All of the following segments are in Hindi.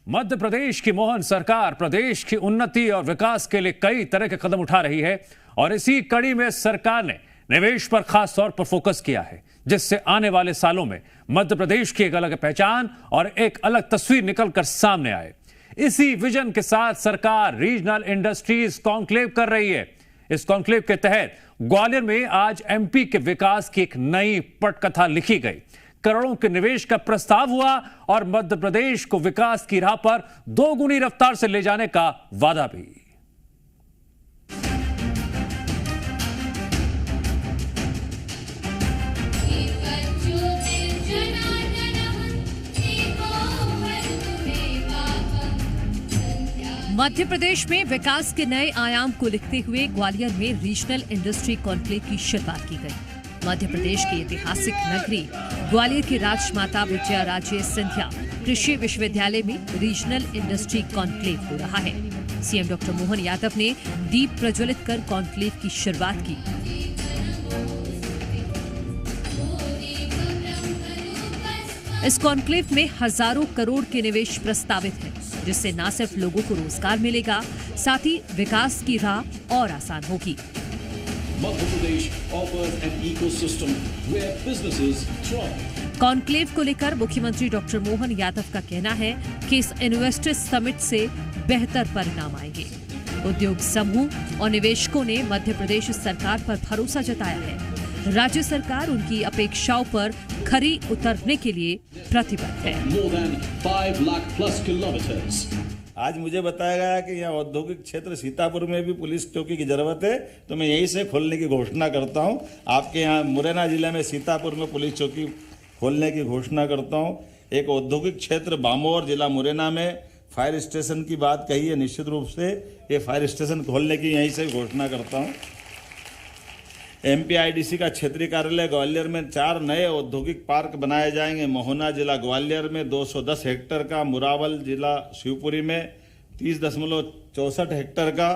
मध्य प्रदेश की मोहन सरकार प्रदेश की उन्नति और विकास के लिए कई तरह के कदम उठा रही है और इसी कड़ी में सरकार ने निवेश पर खास तौर पर फोकस किया है, जिससे आने वाले सालों में मध्य प्रदेश की एक अलग पहचान और एक अलग तस्वीर निकलकर सामने आए। इसी विजन के साथ सरकार रीजनल इंडस्ट्रीज कॉन्क्लेव कर रही है। इस कॉन्क्लेव के तहत ग्वालियर में आज एमपी के विकास की एक नई पटकथा लिखी गई। करोड़ों के निवेश का प्रस्ताव हुआ और मध्य प्रदेश को विकास की राह पर दोगुनी रफ्तार से ले जाने का वादा भी। मध्य प्रदेश में विकास के नए आयाम को लिखते हुए ग्वालियर में रीजनल इंडस्ट्री कॉन्क्लेव की शुरुआत की गई। मध्य प्रदेश की ऐतिहासिक नगरी ग्वालियर की राजमाता विजया राजे सिंधिया कृषि विश्वविद्यालय में रीजनल इंडस्ट्री कॉन्क्लेव हो रहा है। सीएम डॉक्टर मोहन यादव ने दीप प्रज्वलित कर कॉन्क्लेव की शुरुआत की। इस कॉन्क्लेव में हजारों करोड़ के निवेश प्रस्तावित है, जिससे न सिर्फ लोगों को रोजगार मिलेगा, साथ ही विकास की राह और आसान होगी। कॉन्क्लेव को लेकर मुख्यमंत्री डॉक्टर मोहन यादव का कहना है कि इस इन्वेस्टर्स समिट से बेहतर परिणाम आएंगे। उद्योग समूह और निवेशकों ने मध्य प्रदेश सरकार पर भरोसा जताया है। राज्य सरकार उनकी अपेक्षाओं पर खरी उतरने के लिए प्रतिबद्ध है। आज मुझे बताया गया कि यहाँ औद्योगिक क्षेत्र सीतापुर में भी पुलिस चौकी की जरूरत है, तो मैं यहीं से खोलने की घोषणा करता हूँ। आपके यहाँ मुरैना जिले में सीतापुर में पुलिस चौकी खोलने की घोषणा करता हूँ। एक औद्योगिक क्षेत्र बामोर जिला मुरैना में फायर स्टेशन की बात कही है, निश्चित रूप से ये फायर स्टेशन खोलने की यहीं से घोषणा करता हूँ। एमपीआईडीसी का क्षेत्रीय कार्यालय ग्वालियर में 4 नए औद्योगिक पार्क बनाए जाएंगे। मोहना जिला ग्वालियर में 210 हेक्टेयर का, मुरावल जिला शिवपुरी में 30.64 हेक्टेयर का,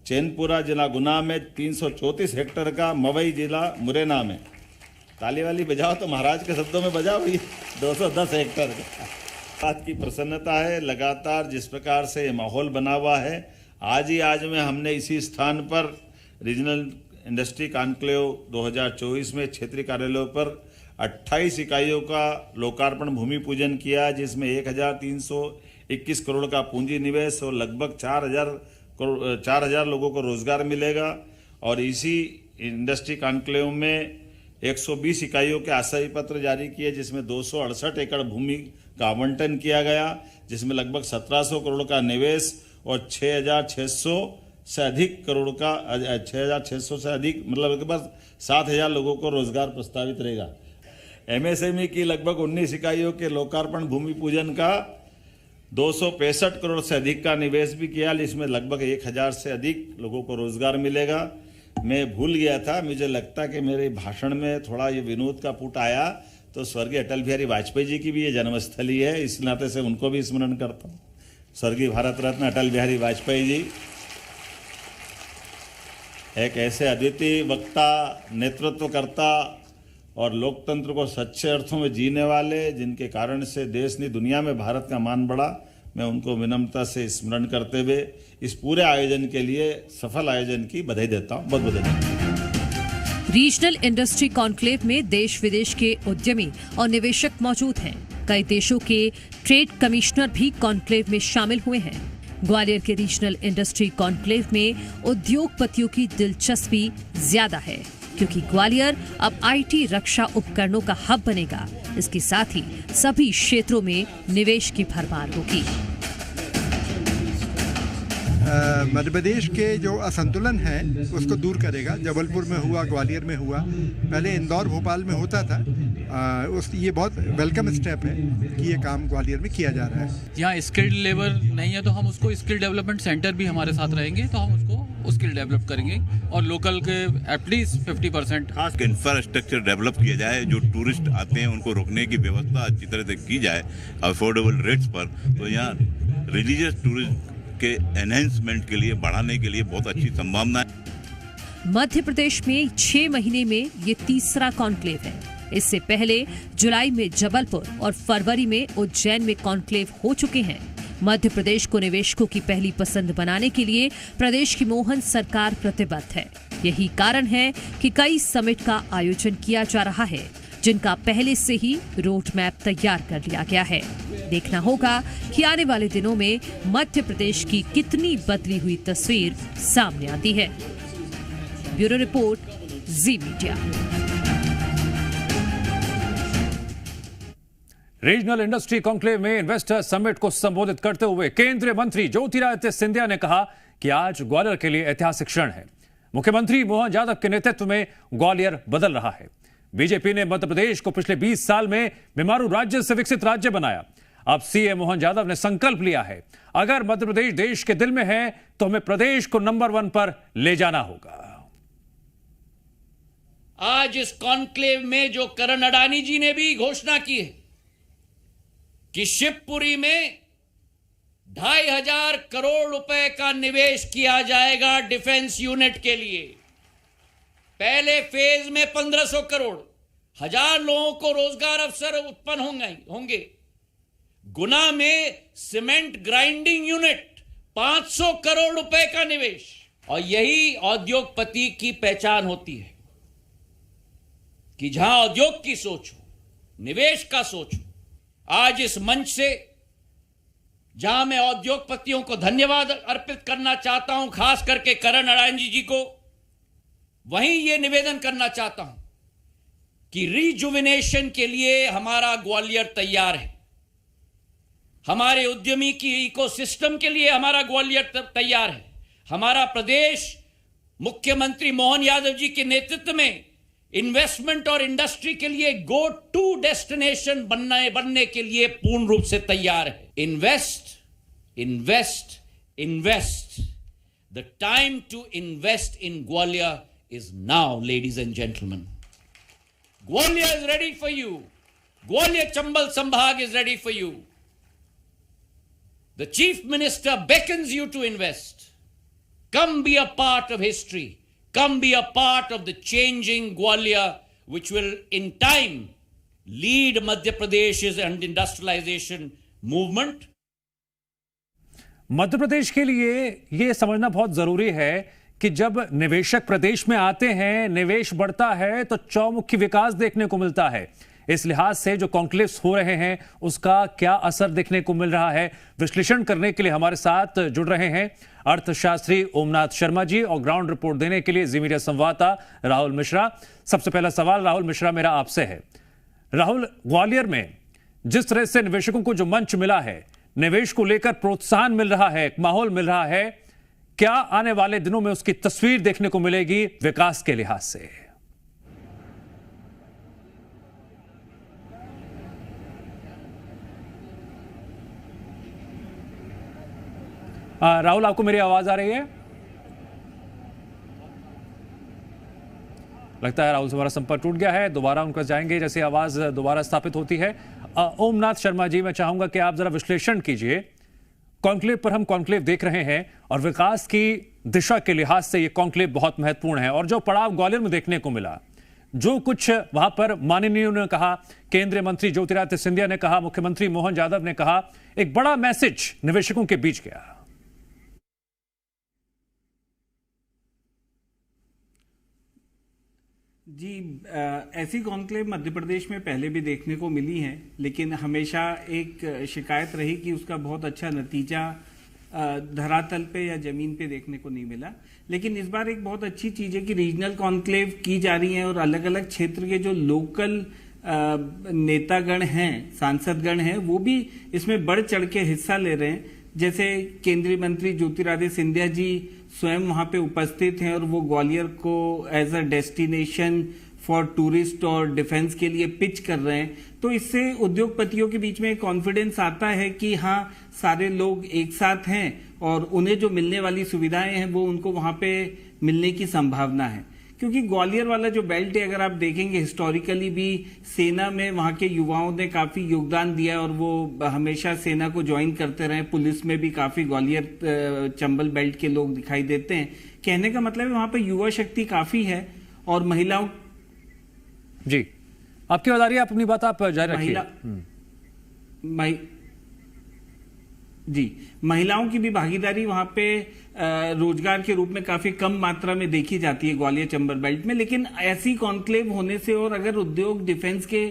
चैनपुरा जिला गुना में 334 हेक्टेयर का, मवई जिला मुरैना में, ताली वाली बजाओ तो महाराज के शब्दों में बजाओ, ये 210 हेक्टेयर का। बात की प्रसन्नता है, लगातार जिस प्रकार से ये माहौल बना हुआ है, आज में हमने इसी स्थान पर रीजनल इंडस्ट्री कॉन्क्लेव 2024 में क्षेत्रीय कार्यालयों पर 28 इकाइयों का लोकार्पण भूमि पूजन किया, जिसमें 1321 करोड़ का पूंजी निवेश और लगभग 4000 लोगों को रोजगार मिलेगा। और इसी इंडस्ट्री कॉन्क्लेव में 120 इकाइयों के आशय पत्र जारी किए, जिसमें 268 एकड़ भूमि का आवंटन किया गया, जिसमें लगभग 1700 करोड़ का निवेश और 6600 से अधिक करोड़ का 6600 से अधिक मतलब बस 7000 लोगों को रोजगार प्रस्तावित रहेगा। एमएसएमई की लगभग 19 इकाइयों के लोकार्पण भूमि पूजन का 265 करोड़ से अधिक का निवेश भी किया, जिसमें लगभग 1000 से अधिक लोगों को रोजगार मिलेगा। मैं भूल गया था, मुझे लगता कि मेरे भाषण में थोड़ा ये विनोद का पुट आया, तो स्वर्गीय अटल बिहारी वाजपेयी जी की भी ये जन्मस्थली है, इस नाते से उनको भी स्मरण करता हूँ। स्वर्गीय भारत रत्न अटल बिहारी वाजपेयी जी एक ऐसे अद्वितीय वक्ता, नेतृत्वकर्ता और लोकतंत्र को सच्चे अर्थों में जीने वाले, जिनके कारण से देश ने दुनिया में भारत का मान बढ़ा। मैं उनको विनम्रता से स्मरण करते हुए इस पूरे आयोजन के लिए, सफल आयोजन की बधाई देता हूँ। बहुत बधाई देता हूँ। रीजनल इंडस्ट्री कॉन्क्लेव में देश विदेश के उद्यमी और निवेशक मौजूद हैं। कई देशों के ट्रेड कमिश्नर भी कॉन्क्लेव में शामिल हुए हैं। ग्वालियर के रीजनल इंडस्ट्री कॉन्क्लेव में उद्योगपतियों की दिलचस्पी ज्यादा है, क्योंकि ग्वालियर अब आईटी रक्षा उपकरणों का हब बनेगा। इसके साथ ही सभी क्षेत्रों में निवेश की भरमार होगी। मध्य प्रदेश के जो असंतुलन है उसको दूर करेगा। जबलपुर में हुआ, ग्वालियर में हुआ, पहले इंदौर भोपाल में होता था। ये बहुत वेलकम स्टेप है कि ये काम ग्वालियर में किया जा रहा है। यहाँ स्किल्ड लेबर नहीं है तो हम उसको स्किल डेवलपमेंट सेंटर भी हमारे साथ रहेंगे, तो हम उसको स्किल डेवलप करेंगे और लोकल के एटलीस्ट 50% खास इंफ्रास्ट्रक्चर डेवलप किया जाए। जो टूरिस्ट आते हैं उनको रोकने की व्यवस्था अच्छी तरह से की जाए अफोर्डेबल रेट्स पर। तो यहाँ रिलीजियस टूरिज्म के एनहेंसमेंट के लिए, बढ़ाने के लिए बहुत अच्छी संभावना है। मध्य प्रदेश में 6 महीने में ये तीसरा कॉन्क्लेव है। इससे पहले जुलाई में जबलपुर और फरवरी में उज्जैन में कॉन्क्लेव हो चुके हैं। मध्य प्रदेश को निवेशकों की पहली पसंद बनाने के लिए प्रदेश की मोहन सरकार प्रतिबद्ध है। यही कारण है कि कई समिट का आयोजन किया जा रहा है, जिनका पहले से ही रोड मैप तैयार कर लिया गया है। देखना होगा कि आने वाले दिनों में मध्य प्रदेश की कितनी बदली हुई तस्वीर सामने आती है। ब्यूरो रिपोर्ट, जी मीडिया। रीजनल इंडस्ट्री कॉन्क्लेव में इन्वेस्टर समिट को संबोधित करते हुए केंद्रीय मंत्री ज्योतिरादित्य सिंधिया ने कहा कि आज ग्वालियर के लिए ऐतिहासिक क्षण है। मुख्यमंत्री मोहन यादव के नेतृत्व में ग्वालियर बदल रहा है। बीजेपी ने मध्य प्रदेश को पिछले 20 साल में बीमारू राज्य से विकसित राज्य बनाया। अब सीएम मोहन यादव ने संकल्प लिया है, अगर मध्य प्रदेश देश के दिल में है तो हमें प्रदेश को नंबर 1 पर ले जाना होगा। आज इस कॉन्क्लेव में जो करण अडानी जी ने भी घोषणा की है कि शिवपुरी में 2500 करोड़ रुपए का निवेश किया जाएगा डिफेंस यूनिट के लिए। पहले फेज में 1500 करोड़, 1000 लोगों को रोजगार अवसर उत्पन्न होंगे। गुना में सीमेंट ग्राइंडिंग यूनिट 500 करोड़ रुपए का निवेश। और यही औद्योगपति की पहचान होती है कि जहां उद्योग की सोच हो, निवेश का सोच हो। आज इस मंच से जहां मैं उद्योगपतियों को धन्यवाद अर्पित करना चाहता हूं, खास करके करण अडानी जी को, वहीं यह निवेदन करना चाहता हूं कि रिजुविनेशन के लिए हमारा ग्वालियर तैयार है। हमारे उद्यमी की इकोसिस्टम के लिए हमारा ग्वालियर तैयार है। हमारा प्रदेश मुख्यमंत्री मोहन यादव जी के नेतृत्व में इन्वेस्टमेंट और इंडस्ट्री के लिए गो टू डेस्टिनेशन बनने के लिए पूर्ण रूप से तैयार है। Invest, invest, invest. The time to invest in Gwalior is now, ladies and gentlemen. Gwalior is ready for you. Gwalior Chambal Sambhag is ready for you. The Chief Minister beckons you to invest. Come be a part of history. Come be a part of the changing Gwalior, which will in time lead Madhya Pradesh's and industrialization movement. Madhya Pradesh के लिए यह समझना बहुत जरूरी है कि जब निवेशक प्रदेश में आते हैं, निवेश बढ़ता है तो चौमुखी विकास देखने को मिलता है। इस लिहाज से जो कॉन्क्लेव्स हो रहे हैं उसका क्या असर देखने को मिल रहा है, विश्लेषण करने के लिए हमारे साथ जुड़ रहे हैं अर्थशास्त्री ओमनाथ शर्मा जी और ग्राउंड रिपोर्ट देने के लिए जी मीडिया संवाददाता राहुल मिश्रा। सबसे पहला सवाल राहुल मिश्रा मेरा आपसे है। राहुल, ग्वालियर में जिस तरह से निवेशकों को जो मंच मिला है, निवेश को लेकर प्रोत्साहन मिल रहा है, एक माहौल मिल रहा है, क्या आने वाले दिनों में उसकी तस्वीर देखने को मिलेगी विकास के लिहाज से? राहुल, आपको मेरी आवाज आ रही है? लगता है राहुल से हमारा संपर्क टूट गया है। दोबारा उनका जाएंगे जैसे आवाज दोबारा स्थापित होती है। ओमनाथ शर्मा जी, मैं चाहूंगा कि आप जरा विश्लेषण कीजिए। कॉन्क्लेव पर हम कॉन्क्लेव देख रहे हैं और विकास की दिशा के लिहाज से यह कॉन्क्लेव बहुत महत्वपूर्ण है। और जो पड़ाव ग्वालियर में देखने को मिला, जो कुछ वहां पर माननीयों ने कहा, केंद्रीय मंत्री ज्योतिरादित्य सिंधिया ने कहा, मुख्यमंत्री मोहन यादव ने कहा, एक बड़ा मैसेज निवेशकों के बीच गया। जी, ऐसी कॉन्क्लेव मध्य प्रदेश में पहले भी देखने को मिली है, लेकिन हमेशा एक शिकायत रही कि उसका बहुत अच्छा नतीजा धरातल पे या जमीन पे देखने को नहीं मिला। लेकिन इस बार एक बहुत अच्छी चीज है कि रीजनल कॉन्क्लेव की जा रही है और अलग अलग क्षेत्र के जो लोकल नेतागण हैं, सांसदगण हैं, वो भी इसमें बढ़ चढ़ के हिस्सा ले रहे हैं। जैसे केंद्रीय मंत्री ज्योतिरादित्य सिंधिया जी स्वयं वहां पे उपस्थित हैं और वो ग्वालियर को as a destination for tourist और डिफेंस के लिए पिच कर रहे हैं। तो इससे उद्योगपतियों के बीच में कॉन्फिडेंस आता है कि हाँ, सारे लोग एक साथ हैं और उन्हें जो मिलने वाली सुविधाएं हैं वो उनको वहां पे मिलने की संभावना है। क्योंकि ग्वालियर वाला जो बेल्ट है, अगर आप देखेंगे हिस्टोरिकली भी सेना में वहां के युवाओं ने काफी योगदान दिया है और वो हमेशा सेना को ज्वाइन करते रहे। पुलिस में भी काफी ग्वालियर चंबल बेल्ट के लोग दिखाई देते हैं। कहने का मतलब है वहां पर युवा शक्ति काफी है और महिलाओं। जी, आपकी बात आ रही है, आप अपनी बात आप जारी रखिए। जी, महिलाओं की भी भागीदारी वहां पे रोजगार के रूप में काफी कम मात्रा में देखी जाती है ग्वालियर चंबल बेल्ट में, लेकिन ऐसी कॉन्क्लेव होने से और अगर उद्योग डिफेंस के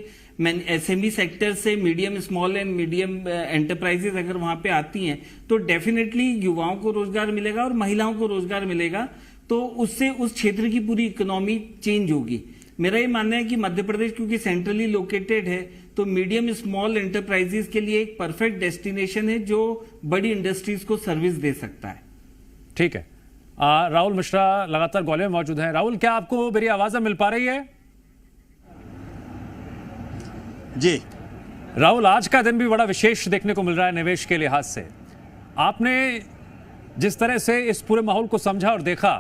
एसएमई सेक्टर से medium small and medium enterprises अगर वहां पे आती हैं तो डेफिनेटली युवाओं को रोजगार मिलेगा और महिलाओं को रोजगार मिलेगा, तो उससे उस क्षेत्र की पूरी इकोनॉमी चेंज होगी। मेरा ये मानना है कि मध्य प्रदेश क्योंकि सेंट्रली लोकेटेड है तो मीडियम स्मॉल एंटरप्राइजेस के लिए एक परफेक्ट डेस्टिनेशन है जो बड़ी इंडस्ट्रीज को सर्विस दे सकता है। ठीक है, राहुल मिश्रा लगातार ग्वालियर में मौजूद हैं। राहुल, क्या आपको मेरी आवाज मिल पा रही है? जी राहुल, आज का दिन भी बड़ा विशेष देखने को मिल रहा है निवेश के लिहाज से। आपने जिस तरह से इस पूरे माहौल को समझा और देखा,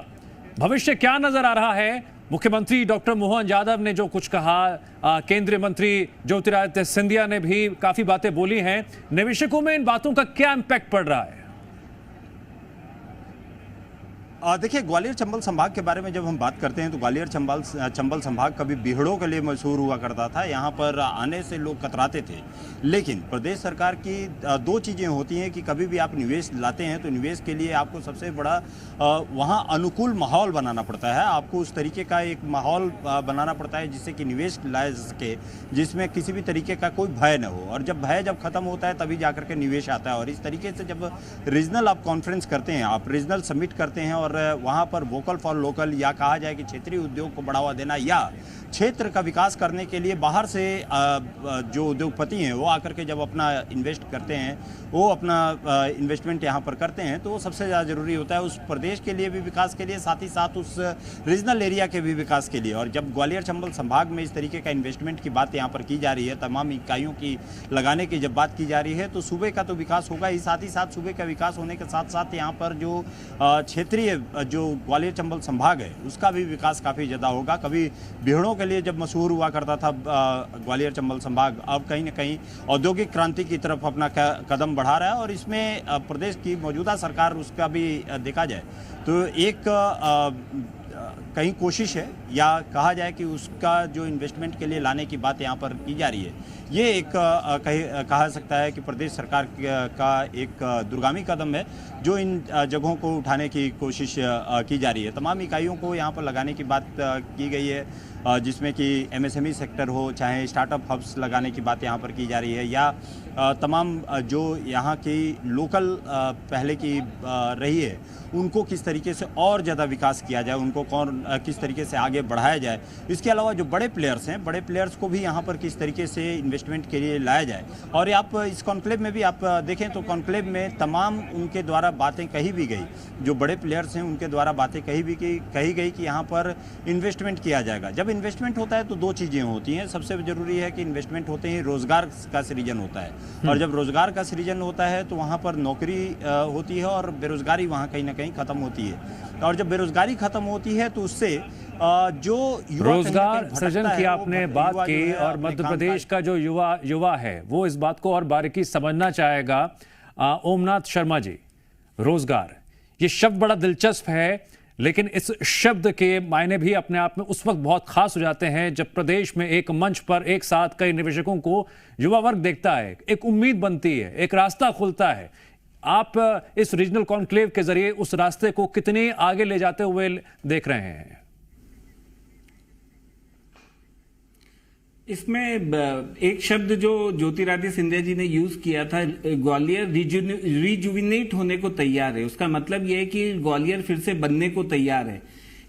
भविष्य क्या नजर आ रहा है? मुख्यमंत्री डॉक्टर मोहन यादव ने जो कुछ कहा, केंद्रीय मंत्री ज्योतिरादित्य सिंधिया ने भी काफी बातें बोली हैं, निवेशकों में इन बातों का क्या इंपैक्ट पड़ रहा है? देखिए, ग्वालियर चंबल संभाग के बारे में जब हम बात करते हैं तो ग्वालियर चंबल संभाग कभी बिहड़ों के लिए मशहूर हुआ करता था। यहाँ पर आने से लोग कतराते थे, लेकिन प्रदेश सरकार की दो चीज़ें होती हैं कि कभी भी आप निवेश लाते हैं तो निवेश के लिए आपको सबसे बड़ा वहाँ अनुकूल माहौल बनाना पड़ता है। आपको उस तरीके का एक माहौल बनाना पड़ता है जिससे कि निवेश लाया जा सके, जिसमें किसी भी तरीके का कोई भय न हो, और जब भय जब खत्म होता है तभी जाकर के निवेश आता है। और इस तरीके से जब रीजनल आप कॉन्फ्रेंस करते हैं, आप रीजनल समिट करते हैं और वहाँ पर वोकल फॉर लोकल या कहा जाए कि क्षेत्रीय उद्योग को बढ़ावा देना या क्षेत्र का विकास करने के लिए बाहर से जो उद्योगपति हैं वो आकर के जब अपना इन्वेस्ट करते हैं, वो अपना इन्वेस्टमेंट यहाँ पर करते हैं, तो वो सबसे ज़्यादा ज़रूरी होता है उस प्रदेश के लिए भी विकास के लिए, साथ ही साथ उस रीजनल एरिया के भी विकास के लिए। और जब ग्वालियर चंबल संभाग में इस तरीके का इन्वेस्टमेंट की बात यहाँ पर की जा रही है, तमाम इकाइयों की लगाने की जब बात की जा रही है, तो सूबे का तो विकास होगा ही, साथ ही साथ सूबे का विकास होने के साथ साथ यहाँ पर जो क्षेत्रीय जो ग्वालियर चंबल संभाग है उसका भी विकास काफ़ी ज़्यादा होगा। कभी बिहड़ों के लिए जब मशहूर हुआ करता था ग्वालियर चंबल संभाग, अब कहीं ना कहीं औद्योगिक क्रांति की तरफ अपना कदम बढ़ा रहा है। और इसमें प्रदेश की मौजूदा सरकार उसका भी देखा जाए तो एक कहीं कोशिश है, या कहा जाए कि उसका जो इन्वेस्टमेंट के लिए लाने की बात यहाँ पर की जा रही है, ये एक कहा सकता है कि प्रदेश सरकार का एक दूरगामी कदम है जो इन जगहों को उठाने की कोशिश की जा रही है। तमाम इकाइयों को यहाँ पर लगाने की बात की गई है, जिसमें कि एमएसएमई सेक्टर हो, चाहे स्टार्टअप हब्स लगाने की बात यहाँ पर की जा रही है, या तमाम जो यहाँ की लोकल पहले की रही है उनको किस तरीके से और ज़्यादा विकास किया जाए, उनको किस तरीके से आगे बढ़ाया जाए। इसके अलावा जो बड़े प्लेयर्स हैं, बड़े प्लेयर्स को भी यहाँ पर किस तरीके से इन्वेस्टमेंट के लिए लाया जाए। और आप इस कॉन्क्लेव में भी आप देखें तो कॉन्क्लेव में तमाम उनके द्वारा बातें कही भी गई, जो बड़े प्लेयर्स हैं उनके द्वारा बातें कही गई कि यहाँ पर इन्वेस्टमेंट किया जाएगा। जब इन्वेस्टमेंट होता है तो दो चीज़ें होती हैं, सबसे ज़रूरी है कि इन्वेस्टमेंट होते ही रोज़गार का सृजन होता है, और जब रोज़गार का सृजन होता है तो वहाँ पर नौकरी होती है और बेरोज़गारी वहाँ कहीं ना कहीं ख़त्म होती है। और जब बेरोज़गारी ख़त्म होती है तो उससे जो रोजगार सृजन की आपने बात की, और मध्य प्रदेश का जो युवा है वो इस बात को और बारीकी समझना चाहेगा। ओमनाथ शर्मा जी, रोजगार ये शब्द बड़ा दिलचस्प है, लेकिन इस शब्द के मायने भी अपने आप में उस वक्त बहुत खास हो जाते हैं जब प्रदेश में एक मंच पर एक साथ कई निवेशकों को युवा वर्ग देखता है, एक उम्मीद बनती है, एक रास्ता खुलता है। आप इस रीजनल कॉन्क्लेव के जरिए उस रास्ते को कितने आगे ले जाते हुए देख रहे हैं? इसमें एक शब्द जो ज्योतिरादित्य सिंधिया जी ने यूज किया था, ग्वालियर रिजुविनेट होने को तैयार है। उसका मतलब यह है कि ग्वालियर फिर से बनने को तैयार है।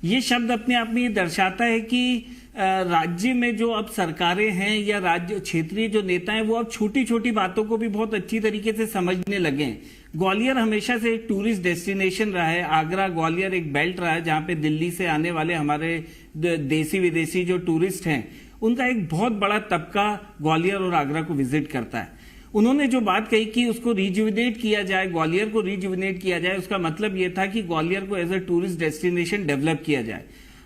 ये शब्द अपने आप में ये दर्शाता है कि राज्य में जो अब सरकारें हैं या राज्य क्षेत्रीय जो नेता हैं वो अब छोटी छोटी बातों को भी बहुत अच्छी तरीके से समझने लगे हैं। ग्वालियर हमेशा से एक टूरिस्ट डेस्टिनेशन रहा है। आगरा ग्वालियर एक बेल्ट रहा है जहां पे दिल्ली से आने वाले हमारे देसी विदेशी जो टूरिस्ट हैं उनका एक बहुत बड़ा तबका ग्वालियर और आगरा को विजिट करता है। उन्होंने जो बात कही कि उसको रिजुविनेट किया जाए, ग्वालियर को रिजुविनेट किया जाए, उसका मतलब यह था कि ग्वालियर को as a tourist destination develop किया जाए।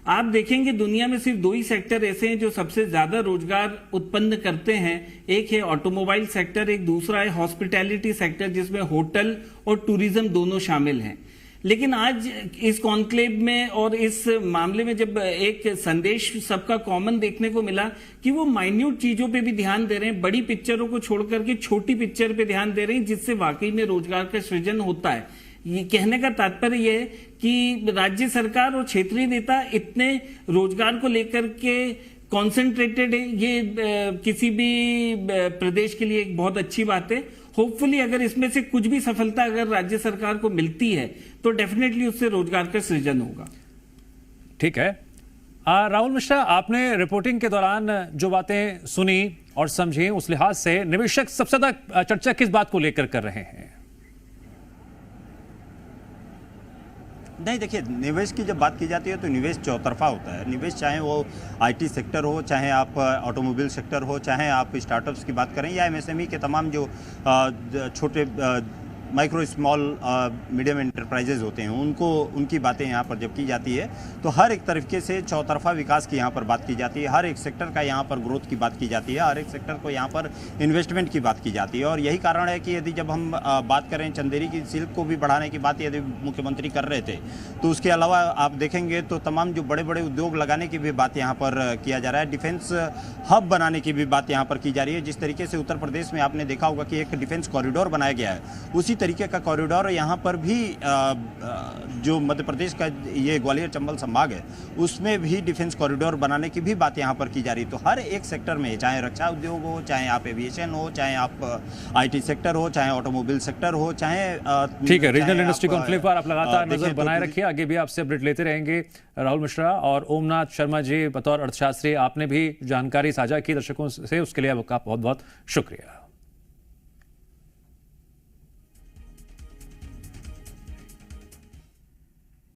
आप देखेंगे दुनिया में सिर्फ दो ही सेक्टर ऐसे हैं जो सबसे ज्यादा रोजगार उत्पन्न करते हैं। एक है ऑटोमोबाइल सेक्टर, एक दूसरा है हॉस्पिटैलिटी सेक्टर जिसमें होटल और टूरिज्म दोनों शामिल हैं। लेकिन आज इस कॉन्क्लेव में और इस मामले में जब एक संदेश सबका कॉमन देखने को मिला कि वो माइन्यूट चीजों पे भी ध्यान दे रहे हैं, बड़ी पिक्चरों को छोड़ करके छोटी पिक्चर पे ध्यान दे रहे हैं, जिससे वाकई में रोजगार का सृजन होता है। ये कहने का तात्पर्य ये है कि राज्य सरकार और क्षेत्रीय नेता इतने रोजगार को लेकर के कॉन्सेंट्रेटेड है, ये किसी भी प्रदेश के लिए एक बहुत अच्छी बात है। होपफुली अगर इसमें से कुछ भी सफलता अगर राज्य सरकार को मिलती है तो डेफिनेटली उससे रोजगार का सृजन होगा। ठीक है राहुल मिश्रा, आपने रिपोर्टिंग के दौरान जो बातें सुनी और समझी, उस लिहाज से निवेशक सबसे ज्यादा चर्चा किस बात को लेकर कर रहे हैं? नहीं, देखिए, निवेश की जब बात की जाती है तो निवेश चौतरफा होता है। निवेश चाहे वो आईटी सेक्टर हो, चाहे आप ऑटोमोबाइल सेक्टर हो, चाहे आप स्टार्टअप्स की बात करें या एमएसएमई के तमाम जो छोटे माइक्रो स्मॉल मीडियम एंटरप्राइजेज होते हैं उनकी बातें यहाँ पर जब की जाती है तो हर एक तरीके से चौतरफा विकास की यहाँ पर बात की जाती है। हर एक सेक्टर का यहाँ पर ग्रोथ की बात की जाती है, हर एक सेक्टर को यहाँ पर इन्वेस्टमेंट की बात की जाती है। और यही कारण है कि यदि जब हम बात करें चंदेरी की सिल्क को भी बढ़ाने की बात यदि मुख्यमंत्री कर रहे थे तो उसके अलावा आप देखेंगे तो तमाम जो बड़े बड़े उद्योग लगाने की भी बात यहाँ पर किया जा रहा है। डिफेंस हब बनाने की भी बात यहाँ पर की जा रही है। जिस तरीके से उत्तर प्रदेश में आपने देखा होगा कि एक डिफेंस कॉरिडोर बनाया गया है, उसी तरीके का कॉरिडोर यहाँ पर भी जो मध्य प्रदेश का ये ग्वालियर चंबल संभाग है उसमें भी डिफेंस कॉरिडोर बनाने की भी बात यहाँ पर की जा रही है। तो हर एक सेक्टर में, चाहे रक्षा उद्योग हो, चाहे आप एविएशन हो, चाहे आप आईटी सेक्टर हो, चाहे ऑटोमोबाइल सेक्टर हो, चाहे ठीक है, रीजनल इंडस्ट्री कॉन्क्लेव पर आप लगातार नजर बनाए रखिए। आगे भी आपसे अपडेट लेते रहेंगे राहुल मिश्रा। और ओमनाथ शर्मा जी, बतौर अर्थशास्त्री आपने भी जानकारी साझा की दर्शकों से, उसके लिए आपका बहुत बहुत शुक्रिया।